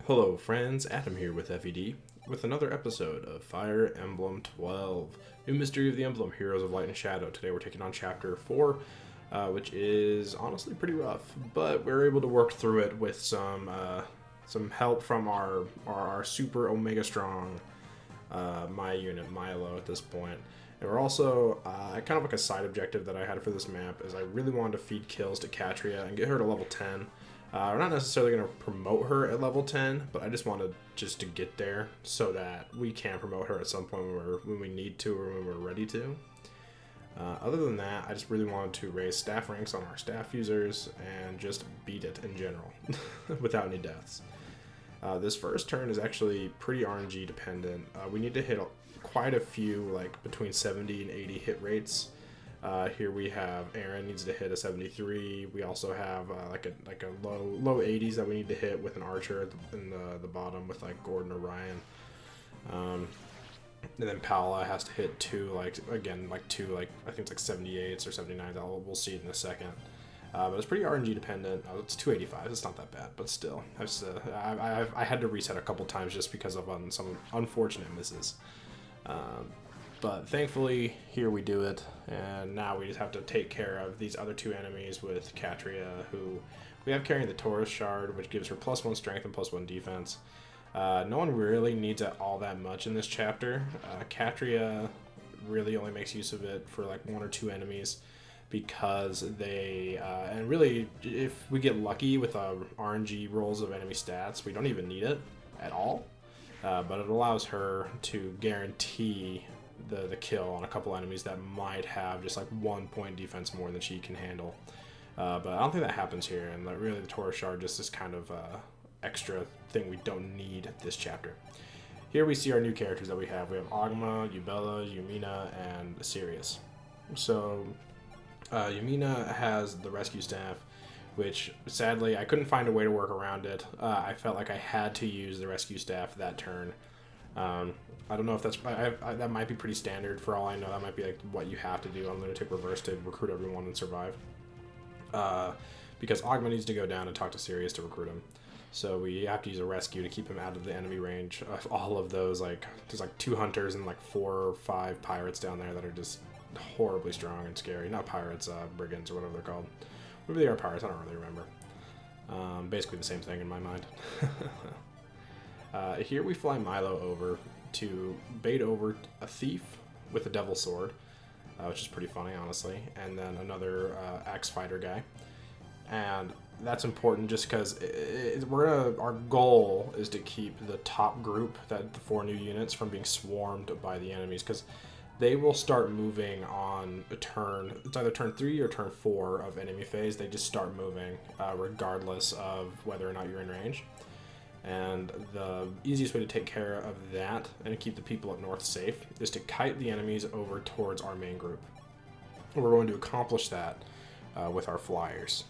Hello friends, Adam here with FED, with another episode of Fire Emblem 12, New Mystery of the Emblem, Heroes of Light and Shadow. Today we're taking on Chapter 4, which is honestly pretty rough, but we're able to work through it with some help from our super Omega Strong my unit, Milo, at this point. And we're also, kind of like a side objective that I had for this map, is I really wanted to feed kills to Katria and get her to level 10. We're not necessarily going to promote her at level 10, but I just wanted just to get there so that we can promote her at some point when we need to or when we're ready to. Other than that, I just really wanted to raise staff ranks on our staff users and just beat it in general without any deaths. This first turn is actually pretty RNG dependent. We need to hit quite a few, like between 70 and 80 hit rates. Here we have Aaron needs to hit a 73. We also have like a low 80s that we need to hit with an archer in the bottom with like Gordon or Ryan. And then Paola has to hit two I think it's like 78s or 79s. We'll see it in a second. But it's pretty RNG dependent. It's 285. It's not that bad, but still, I had to reset a couple times just because of some unfortunate misses. But thankfully, here we do it, and now we just have to take care of these other two enemies with Katria, who we have carrying the Taurus Shard, which gives her +1 strength and +1 defense. No one really needs it all that much in this chapter. Katria really only makes use of it for like one or two enemies, because they, and really, if we get lucky with RNG rolls of enemy stats, we don't even need it at all. But it allows her to guarantee the kill on a couple enemies that might have just like 1 point defense more than she can handle. But I don't think that happens here, and really the Taurus Shard just this kind of extra thing we don't need this chapter. Here we see our new characters that we have. We have Agma, Yubela, Yumina, and Sirius. So Yumina has the rescue staff, which sadly I couldn't find a way to work around it. I felt like I had to use the rescue staff that turn. I don't know if that's that might be pretty standard for all I know. That might be like what you have to do on Lunatic Reverse to recruit everyone and survive. Because Agma needs to go down and talk to Sirius to recruit him. So we have to use a rescue to keep him out of the enemy range of all of those. Like there's like 2 hunters and like 4 or 5 pirates down there that are just horribly strong and scary. Not pirates, brigands or whatever they're called. Maybe they are pirates, I don't really remember. Basically the same thing in my mind. Here we fly Milo over to bait over a thief with a devil sword, which is pretty funny, honestly, and then another axe fighter guy. And that's important just because our goal is to keep the top group, the 4 new units, from being swarmed by the enemies, because they will start moving on a turn. It's either turn 3 or turn 4 of enemy phase. They just start moving regardless of whether or not you're in range. And the easiest way to take care of that and to keep the people up north safe is to kite the enemies over towards our main group. And we're going to accomplish that with our flyers.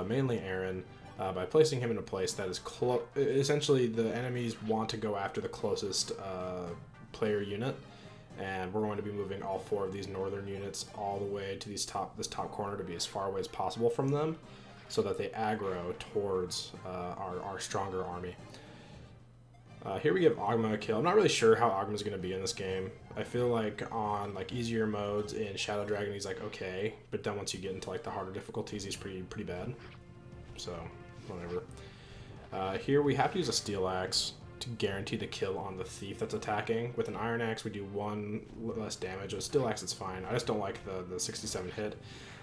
Mainly Aaron, by placing him in a place that is essentially the enemies want to go after the closest player unit, and we're going to be moving all 4 of these northern units all the way to this top corner to be as far away as possible from them, so that they aggro towards our stronger army. Here we give Agma a kill. I'm not really sure how Agma's going to be in this game. I feel like on like easier modes in Shadow Dragon he's like okay, but then once you get into like the harder difficulties he's pretty bad. So whatever. Here we have to use a steel axe to guarantee the kill on the thief that's attacking. With an iron axe we do 1 less damage. With a steel axe it's fine. I just don't like the 67 hit.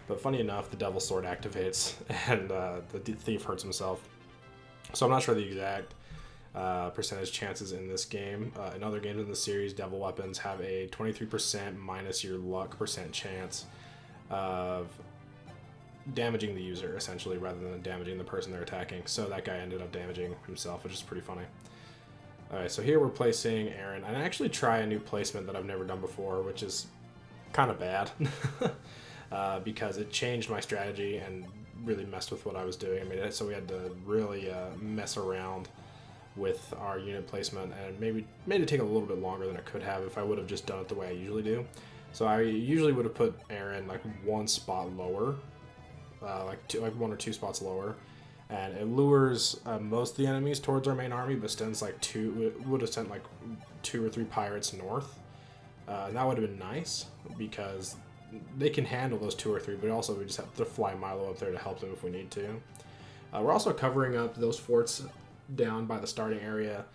But funny enough, the devil sword activates and the thief hurts himself. So I'm not sure the exact percentage chances in this game. In other games in the series, devil weapons have a 23% minus your luck percent chance of damaging the user, essentially, rather than damaging the person they're attacking. So that guy ended up damaging himself, which is pretty funny. Alright, so here we're placing Aaron. And I actually try a new placement that I've never done before, which is kind of bad. Because it changed my strategy and really messed with what I was doing. I mean, so we had to really mess around with our unit placement, and maybe made it take a little bit longer than it could have if I would have just done it the way I usually do. So I usually would have put Aaron like 1 spot lower, like 1 or 2 spots lower, and it lures most of the enemies towards our main army, but sends would have sent like 2 or 3 pirates north. And that would have been nice because they can handle those 2 or 3, but also we just have to fly Milo up there to help them if we need to. We're also covering up those forts down by the starting area.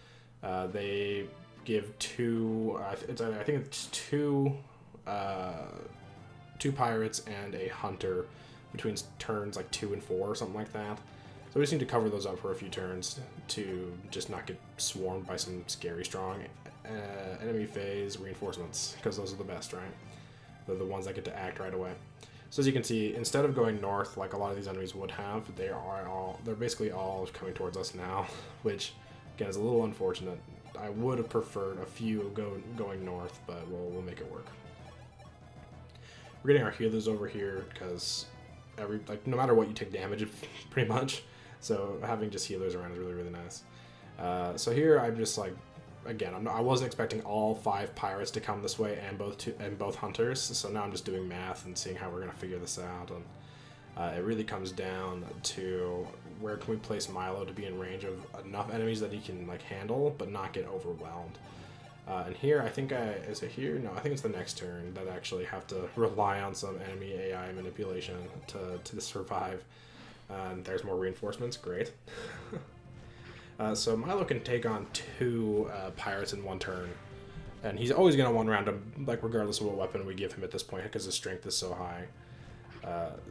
They give 2, I think it's 2 pirates and a hunter between turns like 2 and 4 or something like that. So we just need to cover those up for a few turns to just not get swarmed by some scary strong enemy phase reinforcements, because those are the best, right? They're the ones that get to act right away. So as you can see, instead of going north like a lot of these enemies would have, they're basically all coming towards us now, which again is a little unfortunate. I would have preferred a few going north, but we'll make it work. We're getting our healers over here because no matter what, you take damage pretty much. So having just healers around is really, really nice. So here I'm just like, again, I wasn't expecting all 5 pirates to come this way and both hunters. So now I'm just doing math and seeing how we're gonna figure this out. And it really comes down to where can we place Milo to be in range of enough enemies that he can like handle but not get overwhelmed. And here, I think is it here? No, I think it's the next turn that I actually have to rely on some enemy AI manipulation to survive. And there's more reinforcements. Great. So Milo can take on 2 pirates in 1 turn, and he's always going to 1-round them, like regardless of what weapon we give him at this point, because his strength is so high.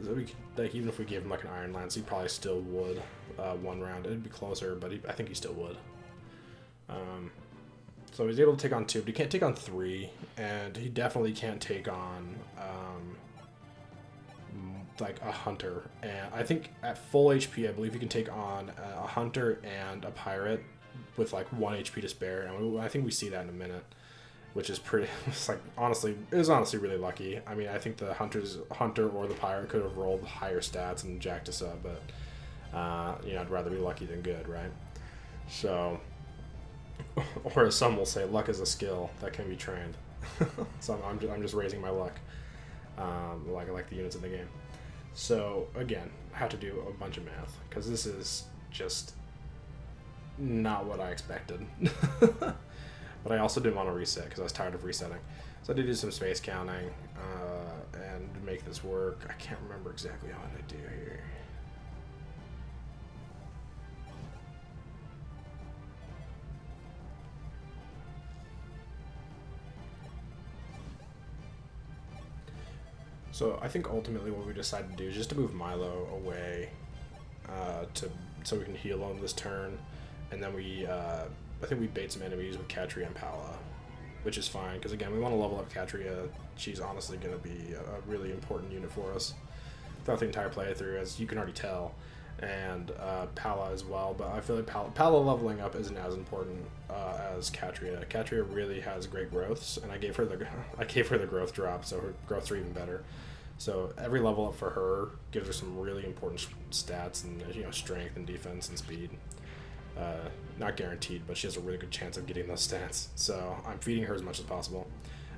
So even if we gave him like an Iron Lance, he probably still would 1-round. It'd be closer, but I think he still would. So he's able to take on 2, but he can't take on 3, and he definitely can't take on like a hunter. And I think at full HP, I believe he can take on a hunter and a pirate with like 1 HP to spare, and I think we see that in a minute, which is pretty. It's like it was honestly really lucky. I mean, I think the hunter or the pirate could have rolled higher stats and jacked us up, but I'd rather be lucky than good, right? So. Or as some will say, luck is a skill that can be trained. So I'm just raising my luck, like the units in the game. So again, I have to do a bunch of math because this is just not what I expected. But I also didn't want to reset because I was tired of resetting. So I did do some space counting and make this work. I can't remember exactly how I do here. So I think ultimately what we decided to do is just to move Milo away so we can heal him this turn, and then I think we bait some enemies with Katria and Pala, which is fine because again we want to level up Katria. She's honestly going to be a really important unit for us throughout the entire playthrough, as you can already tell, and Pala as well. But I feel like Pala leveling up isn't as important as Katria. Katria really has great growths, and I gave her the growth drop, so her growths are even better. So every level up for her gives her some really important stats, and strength and defense and speed. Not guaranteed, but she has a really good chance of getting those stats. So I'm feeding her as much as possible.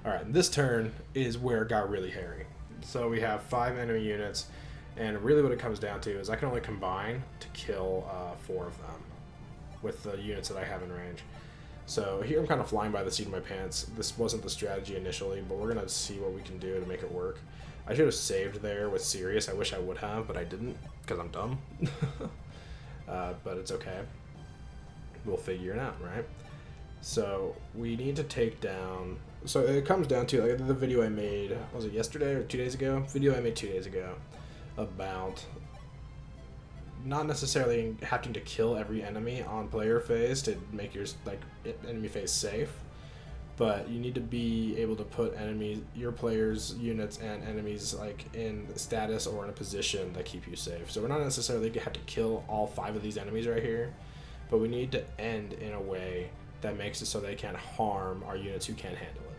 All right, this turn is where it got really hairy. So we have 5 enemy units, and really what it comes down to is I can only combine to kill 4 of them with the units that I have in range. So here I'm kind of flying by the seat of my pants. This wasn't the strategy initially, but we're going to see what we can do to make it work. I should have saved there with Sirius. I wish I would have, but I didn't because I'm dumb. But it's okay. We'll figure it out, right? So we need to take down... So it comes down to like the video I made, was it yesterday or 2 days ago? Video I made 2 days ago about not necessarily having to kill every enemy on player phase to make your enemy phase safe, but you need to be able to put your players' units and enemies in status or in a position that keep you safe. So we're not necessarily gonna have to kill all 5 of these enemies right here, but we need to end in a way that makes it so they can't harm our units who can't handle it.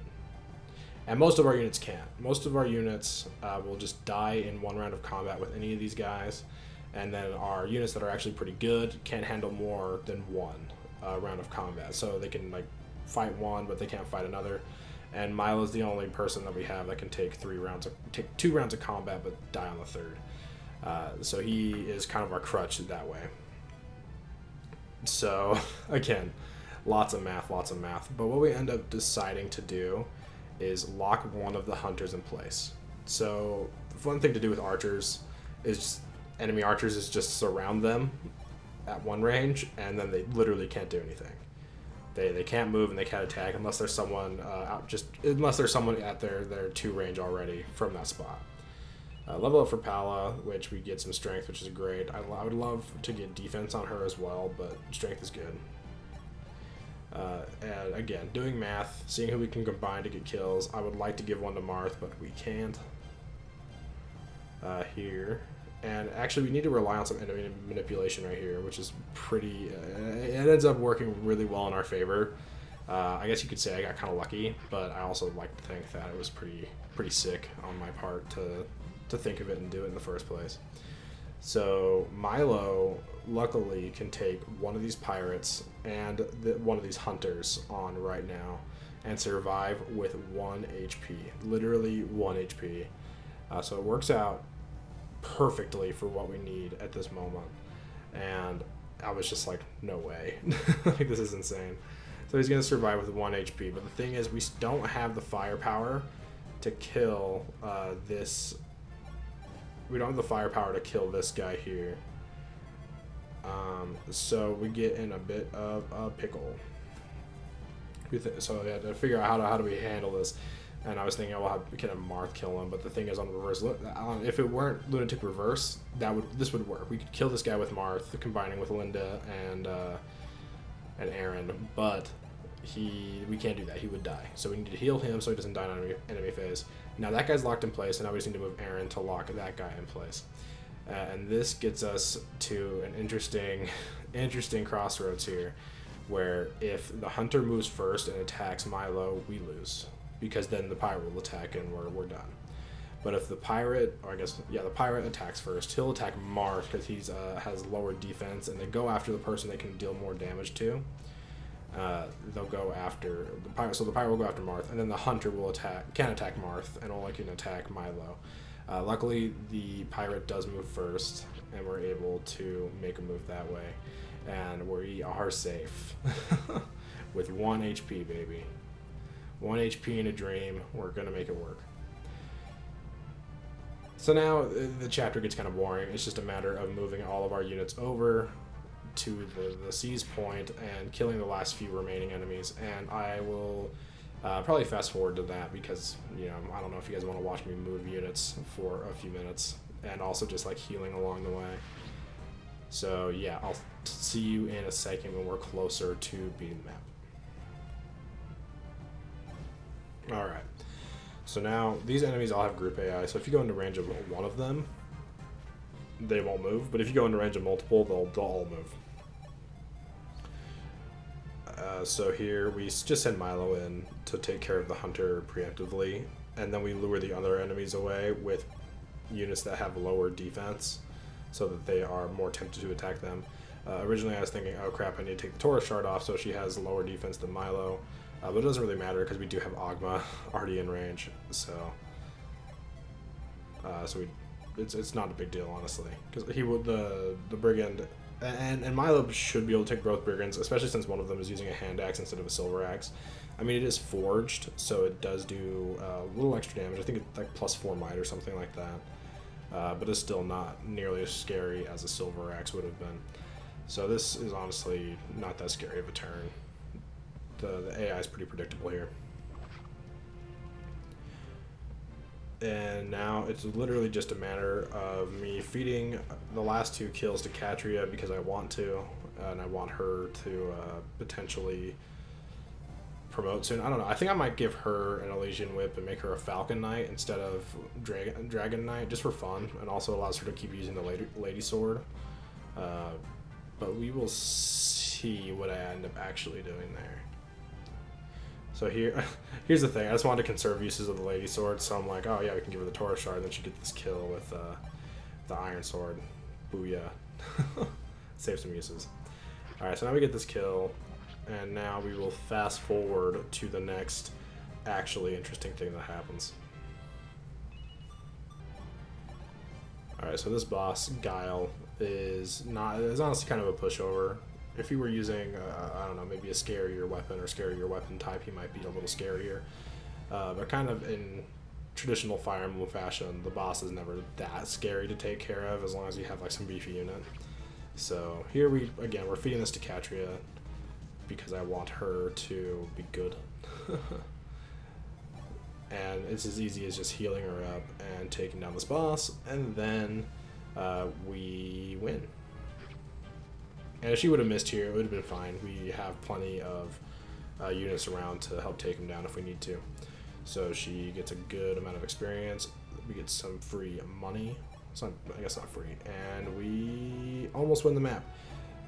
And most of our units can't. Most of our units will just die in 1 round of combat with any of these guys, and then our units that are actually pretty good can't handle more than 1 round of combat. So they can fight 1, but they can't fight another. And Milo's the only person that we have that can take 2 rounds of combat but die on the 3rd. So he is kind of our crutch that way. So, again, lots of math. But what we end up deciding to do is lock one of the hunters in place. So, the fun thing to do with archers is enemy archers is just surround them at one range, and then they literally can't do anything. They can't move and they can't attack unless there's someone unless there's someone at their 2 range already from that spot. Level up for Pala, which we get some strength, which is great. I would love to get defense on her as well, but strength is good. And again, doing math, seeing who we can combine to get kills. I would like to give one to Marth, but we can't. Here. And actually, we need to rely on some enemy manipulation right here, which is pretty... it ends up working really well in our favor. I guess you could say I got kind of lucky, but I also like to think that it was pretty sick on my part to think of it and do it in the first place. So Milo, luckily, can take one of these pirates and one of these hunters on right now and survive with 1 HP. Literally 1 HP. So it works out perfectly for what we need at this moment. And I was just like, no way. Like, this is insane. So he's going to survive with 1 HP. But the thing is, we don't have the firepower to kill this... We don't have the firepower to kill this guy here. So we get in a bit of a pickle. So we had to figure out how do we handle this. And I was thinking, can a Marth kill him? But the thing is, on the reverse, if it weren't Lunatic reverse, this would work. We could kill this guy with Marth, combining with Linda and Aaron. But we can't do that. He would die. So we need to heal him so he doesn't die on enemy phase. Now that guy's locked in place, and now we just need to move Aaron to lock that guy in place. And this gets us to an interesting crossroads here, where if the hunter moves first and attacks Milo, we lose, because then the pirate will attack and we're done. But if the pirate, the pirate attacks first, he'll attack Marth because he has lower defense, and they go after the person they can deal more damage to. They'll go after the pirate, so the pirate will go after Marth, and then the hunter can attack Marth and only can attack Milo. Luckily, the pirate does move first, and we're able to make a move that way, and we are safe with 1 HP, baby. 1 HP in a dream. We're gonna make it work. So now the chapter gets kind of boring. It's just a matter of moving all of our units over to the seize point and killing the last few remaining enemies. And I will probably fast forward to that because, I don't know if you guys want to watch me move units for a few minutes and also just like healing along the way. So yeah, I'll see you in a second when we're closer to beating the map. Alright, so now these enemies all have group AI, so if you go into range of one of them, they won't move, but if you go into range of multiple, they'll all move. So here we just send Milo in to take care of the hunter preemptively, and then we lure the other enemies away with units that have lower defense so that they are more tempted to attack them. Originally I was thinking, oh crap, I need to take the Taurus shard off so she has lower defense than Milo, but it doesn't really matter because we do have Ogma already in range, so it's not a big deal, honestly, because he would the brigand and Milo should be able to take both brigands, especially since one of them is using a hand axe instead of a silver axe. I mean, it is forged, so it does do a little extra damage. I think it's like +4 might or something like that, but it's still not nearly as scary as a silver axe would have been. So this is honestly not that scary of a turn. The AI is pretty predictable here. And now it's literally just a matter of me feeding the last 2 kills to Katria because I want to, and I want her to potentially promote soon. I don't know. I think I might give her an Elysian Whip and make her a Falcon Knight instead of Dragon Knight, just for fun, and also allows her to keep using the Lady Sword. But we will see what I end up actually doing there. So here's the thing. I just wanted to conserve uses of the Lady Sword, so I'm like, oh yeah, we can give her the Taurus shard, and then she get this kill with the Iron Sword. Booyah. Save some uses. Alright, so now we get this kill, and now we will fast forward to the next actually interesting thing that happens. Alright, Alright, so this boss, Guile, is honestly kind of a pushover. If he were using, I don't know, maybe a scarier weapon or scarier weapon type, he might be a little scarier. But kind of in traditional Fire Emblem fashion, the boss is never that scary to take care of as long as you have like some beefy unit. So here we're feeding this to Katria because I want her to be good. And it's as easy as just healing her up and taking down this boss, and then we win. And if she would have missed here, it would have been fine. We have plenty of units around to help take him down if we need to. So she gets a good amount of experience. We get some free money. I guess not free. And we almost win the map.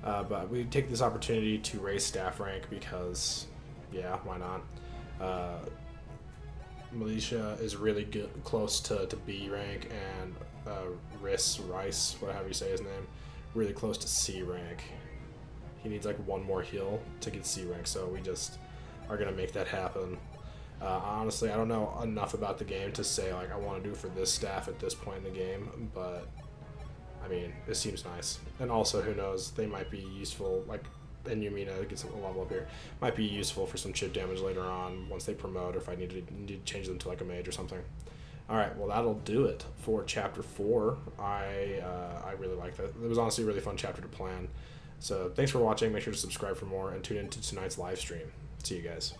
But we take this opportunity to raise staff rank because, yeah, why not? Militia is really good, close to B rank, and Rice, whatever you say his name, really close to C rank. He needs like one more heal to get C rank, so we just are gonna make that happen. Honestly, I don't know enough about the game to say like I want to do for this staff at this point in the game, but I mean it seems nice. And also, who knows, they might be useful. Like, and Yumina gets a level up here, might be useful for some chip damage later on once they promote, or if I need to change them to like a mage or something. Alright, well that'll do it for chapter 4. I really like that. It was honestly a really fun chapter to plan. So thanks for watching. Make sure to subscribe for more and tune into tonight's live stream. See you guys.